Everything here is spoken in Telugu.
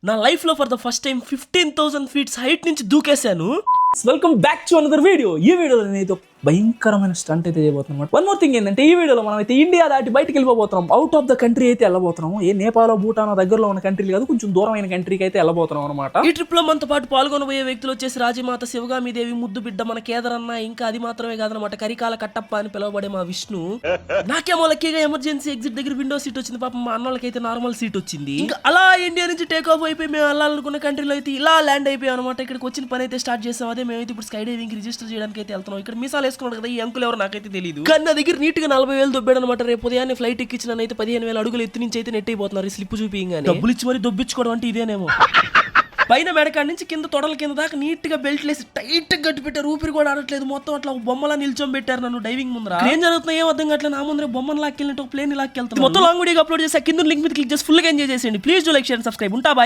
నా లైఫ్ లో for the first time 15,000 feets height నుంచి దూకేశాను. Welcome back to another video. ఈ వీడియోలో నేనైతే భయంకరమైన స్టంట్ అయితే చేయబోతున్నాను. వన్ మోర్ థింగ్ ఏంటంటే, ఈ వీడియోలో మనం అయితే ఇండియా దాటి బయటకు వెళ్ళిపోతున్నాం. అవుట్ ఆఫ్ ద కంట్రీ అయితే వెళ్ళబోతున్నాం. ఏ నేపాల్, భూటాన్ దగ్గరలో ఉన్న కంట్రీలు కాదు, కొంచెం దూరమైన కంట్రీకి అయితే వెళ్ళబోతున్నాం అనమాట. ఈ ట్రిప్ లో మనతో పాటు పాల్గొనబోయే వ్యక్తులు వచ్చేసి రాజమాత శివగామిదేవి, ముద్దు బిడ్డ మన కేదరన్న, ఇంకా అది మాత్రమే కాదనమాట కరికాల కట్టప్ప అని పిలువబడే మా విష్ణు. నాకేమో లక్కీగా ఎమర్జెన్సీ ఎగ్జిట్ దగ్గర విండో సీట్ వచ్చింది. పాపం మా అన్నోళ్ళకైతే నార్మల్ సీట్ వచ్చింది. ఇంకా అలా ఇండియా నుంచి టేక్ ఆఫ్ అయిపోయి మేము వెళ్ళాలనుకున్న కంట్రీలో అయితే ఇలా ల్యాండ్ అయిపోయాం అనమాట. ఇక్కడికి వచ్చిన పని అయితే స్టార్ట్ చేసాం. అదే మేమైతే ఇప్పుడు స్కై డైవింగ్ రిజిస్టర్ చేయడానికి అయితే వెళ్తున్నాం. ఇక్కడ మీసాలు వేసుకున్నాడు కదా ఈ అంకుల్ ఎవరు నాకైతే తెలియదు, కానీ నా దగ్గర నీట్ గా 40,000 దొబ్బాడు అనమాట. రేపు ఉదయాన్నే ఫ్లైట్ ఎక్కించిన అయితే 15,000 అడుగులు ఎత్తి నుంచి అయితే నెట్ అయిపోతున్నారు. స్లిప్ చూపించగానే డబ్బులు ఇచ్చి మరి దొబ్బించుకోవడం అంటే ఇదేనేమో. పైన మెడకాడి నుంచి కింద తొడల కింద దాకా నీట్ గా బెల్ట్ లేసి టైట్ గా గట్టి పెట్టారు. ఊపిరి కూడా ఆడట్లేదు. మొత్తం అట్లా బొమ్మలా నిల్చొని పెట్టారు నన్ను డైవింగ్ ముందర. ఏం జరుగుతుందో ఏం అర్థం కావట్లేదు. నా ముందర బొమ్మను లాక్కెళ్ళినట్టు ప్లేన్ లాక్కెళ్తాను. మొత్తం లాంగ్ వీడియో అప్లోడ్ చేసి కింద లింక్ మీద క్లిక్ చేసి ఫుల్ గా ఎంజాయ్ చేసేయండి. Please do like, share, subscribe. ఉంటా బాయ్.